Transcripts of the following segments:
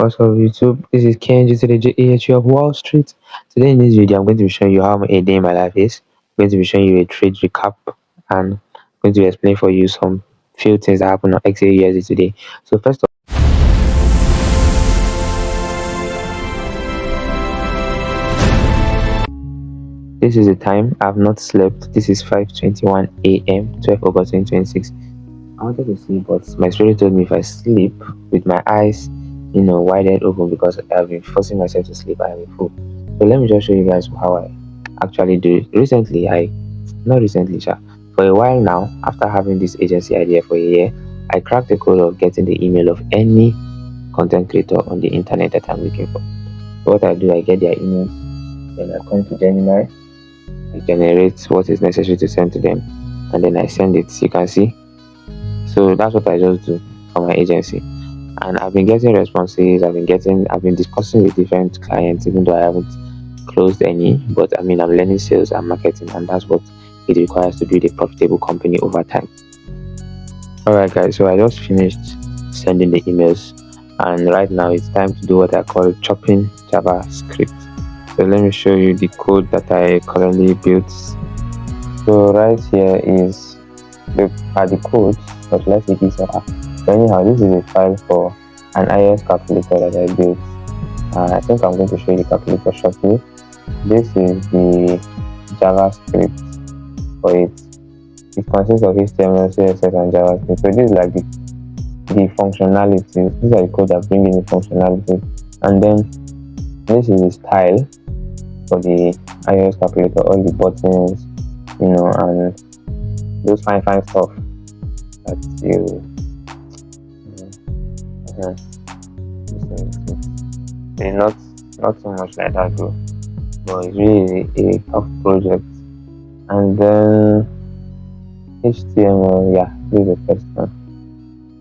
What's up YouTube? This is Kenji to the JAHU of Wall Street. Today in this video, I'm going to be showing you how a day in my life is. I'm going to be showing you a trade recap and I'm going to explain for you some few things that happened on XAUUSD today. So first of this is the time. I've not slept. This is 5:21 a.m. 12 August 2026. I wanted to sleep, but my spirit told me if I sleep with my eyes, wide open because I've been forcing myself to sleep, I am a fool. So let me just show you guys how I actually do it. Not recently, for a while now, after having this agency idea for a year, I cracked the code of getting the email of any content creator on the internet that I'm looking for. So what I do, I get their emails, then I come to Gemini, I generate what is necessary to send to them, and then I send it. You can see. So that's what I just do for my agency, and I've been getting responses. I've been discussing with different clients, even though I haven't closed any. But I mean, I'm learning sales and marketing, and that's what it requires to build a profitable company over time. All right, guys. So I just finished sending the emails, and right now it's time to do what I call chopping JavaScript. So let me show you the code that I currently built. So right here is the codes, but let's see this up. So anyhow, this is a file for an IS calculator that I built. I think I'm going to show you the calculator shortly. This is the JavaScript for it. It consists of HTML, CSS, and JavaScript. So this is like the functionalities. These are the code that bring in the functionalities. And then this is the style for the iOS calculator, all the buttons, and those fine stuff that you not so much like that though, but it's really a tough project. And then HTML, this is the first one.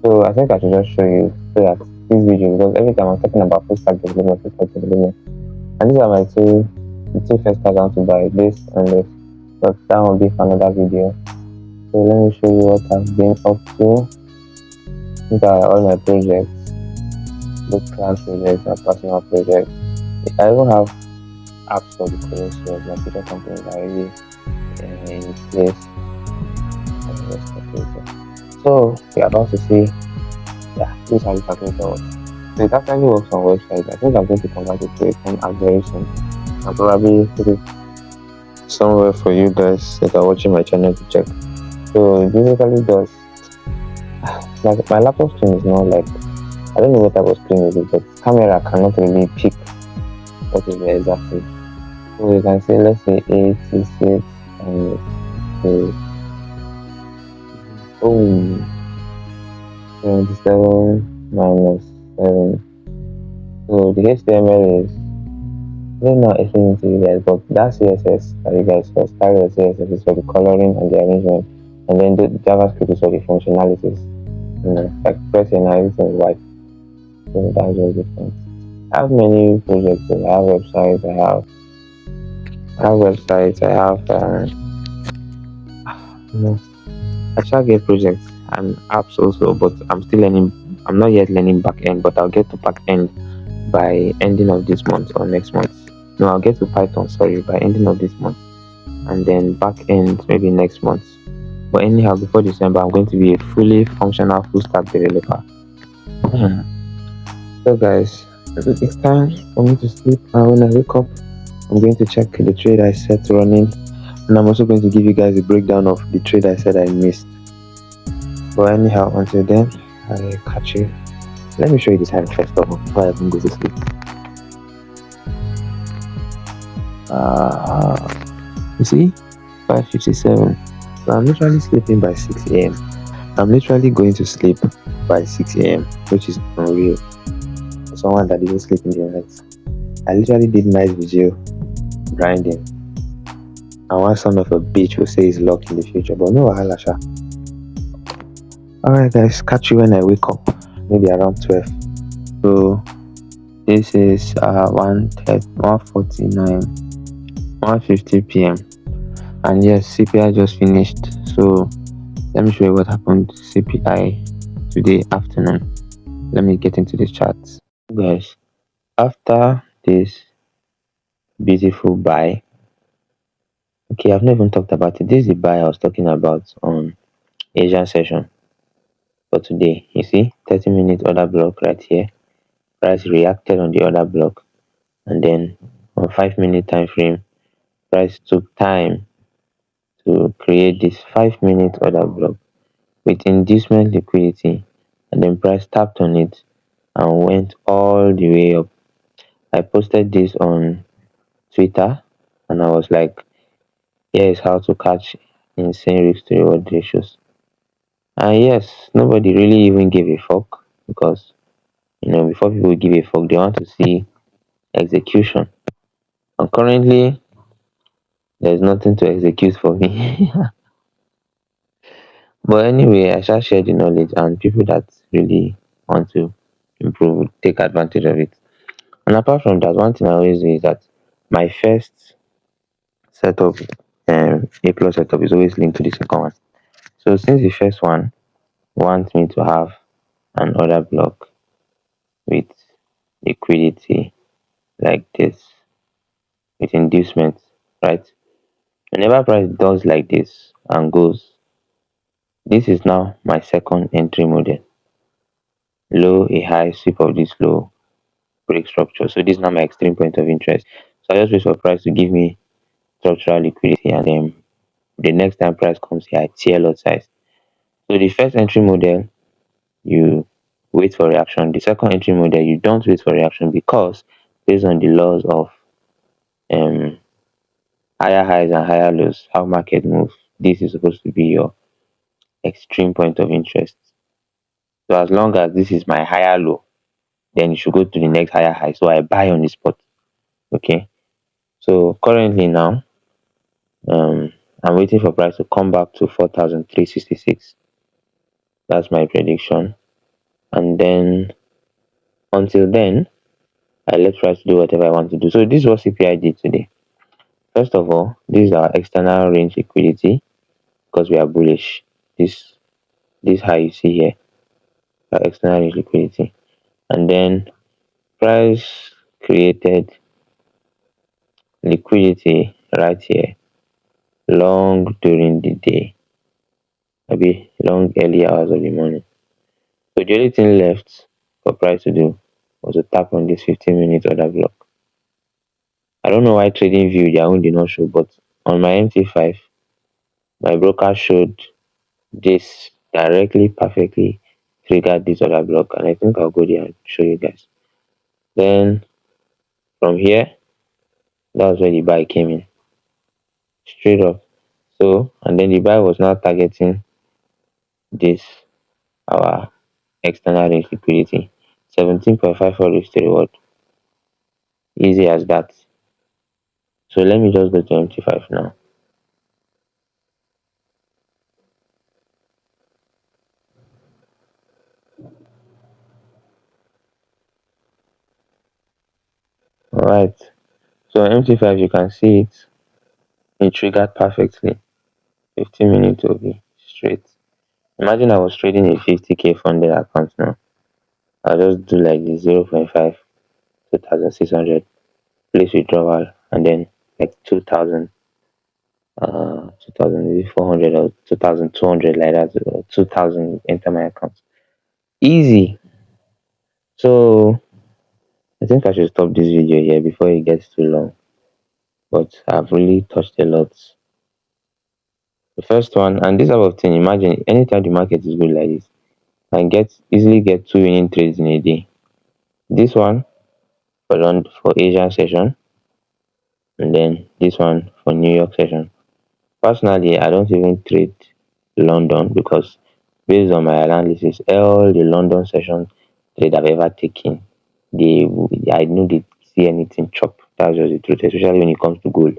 So I think I should just show you so that this video, because every time I'm talking about full stack development, and these are my two first cards I want to buy, this and this, but that will be for another video. So let me show you what I've been up to. These are all my projects, both class projects and personal projects. I even have apps for the coding skills. My future companies are really in place. So we're about to see, this is how the calculator works. So it actually works on websites. I think I'm going to convert it to a pen app very soon. I'll probably put it somewhere for you guys that are watching my channel to check. So it basically does, like my laptop screen is not like, I don't know what type of screen it is, but camera cannot really pick what is there exactly. So you can say, let's say 86 and 77 minus 7. So the HTML is, I don't know explain it to you guys, but that CSS that you guys first style CSS is for the coloring and the arrangement, and then the JavaScript is for the functionalities. Like pressing and everything is white. So that's just different. I have many projects. I have websites. I shall get projects and apps also, but I'm still learning. I'm not yet learning back end, but I'll get to back end by ending of this month or next month. No, I'll get to Python, by ending of this month, and then back end maybe next month. But anyhow, before December, I'm going to be a fully functional full stack developer. So guys, it's time for me to sleep, and when I wake up, I'm going to check the trade I set running, and I'm also going to give you guys a breakdown of the trade I said I missed. But anyhow, until then, I'll catch you. Let me show you the time first of all before I even go to sleep. You see, 5:57. So I'm literally sleeping by 6 a.m. I'm literally going to sleep by 6 a.m., which is unreal for someone that didn't sleep in the night. I literally did night vigil grinding, and one son of a bitch will say he's locked in the future, but no wahala sha. Alright guys, catch you when I wake up, maybe around 12. So this is 1:49, 1:50 p.m. and yes, CPI just finished. So let me show you what happened CPI today afternoon. Let me get into the charts. Guys, after this beautiful buy, okay, I've not even talked about it. This is the buy I was talking about on Asian session for today. You see, 30-minute order block right here. Price reacted on the order block, and then on 5-minute time frame, price took time to create this 5-minute order block with inducement liquidity, and then price tapped on it and went all the way up. I posted this on Twitter, and I was like, here is how to catch insane risk to reward ratios. And yes, nobody really even gave a fuck because before people give a fuck, they want to see execution. And currently, there's nothing to execute for me. But anyway, I shall share the knowledge, and people that really want to improve will take advantage of it. And apart from that, one thing I always do is that my first setup, A plus setup, is always linked to the second one. So since the first one wants me to have an order block with liquidity like this, with inducement, right? Whenever price does like this and goes, this is now my second entry model. Low, a high, sweep of this low, break structure. So this is now my extreme point of interest. So I just wait for price to give me structural liquidity, and then the next time price comes here, I tear lot size. So the first entry model, you wait for reaction. The second entry model, you don't wait for reaction because based on the laws of um higher highs and higher lows, how market moves, this is supposed to be your extreme point of interest. So as long as this is my higher low, then you should go to the next higher high. So I buy on the spot. Okay. So currently now, I'm waiting for price to come back to 4,366. That's my prediction. And then until then, I let price do whatever I want to do. So this is what CPI did today. First of all, this is our external range liquidity because we are bullish. This high you see here, our external range liquidity. And then price created liquidity right here, long during the day, maybe long early hours of the morning. So the only thing left for price to do was to tap on this 15-minute order block. I don't know why trading view their own did not show, but on my MT5, my broker showed this directly, perfectly triggered this order block, and I think I'll go there and show you guys. Then from here, that's where the buy came in, straight up. So, and then the buy was now targeting this, our external range liquidity, 17.54 risk to reward. Easy as that. So let me just go to MT5 now. Alright. So on MT5 you can see it triggered perfectly. 15 minutes will be straight. Imagine I was trading a 50k funded account now. I'll just do like this 0.5, 2,600, place withdrawal, and then like 2,000, 2,400 or 2,200 like that, or 2,000 enter my account. Easy. So I think I should stop this video here before it gets too long. But I've really touched a lot. The first one, and this type of thing, imagine anytime the market is good like this, and easily get two winning trades in a day. This one for Asian session, and then this one for New York session. Personally, I don't even trade London because based on my analysis, all the London session trade I've ever taken, they I know they see anything chop. That's just the truth, especially when it comes to gold.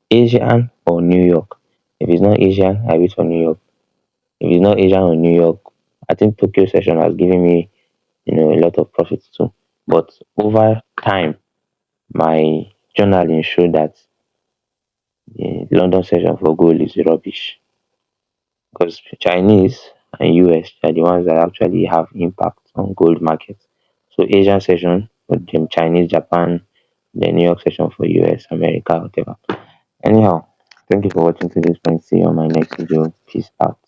Asian or New York. If it's not Asian, I wait for New York. If it's not Asian or New York, I think Tokyo session has given me, a lot of profits too. But over time, my journaling showed that the London session for gold is rubbish because Chinese and US are the ones that actually have impact on gold markets. So Asian session for them, Chinese, Japan, the New York session for US, America, whatever. Anyhow, thank you for watching to this point. See you on my next video. Peace out.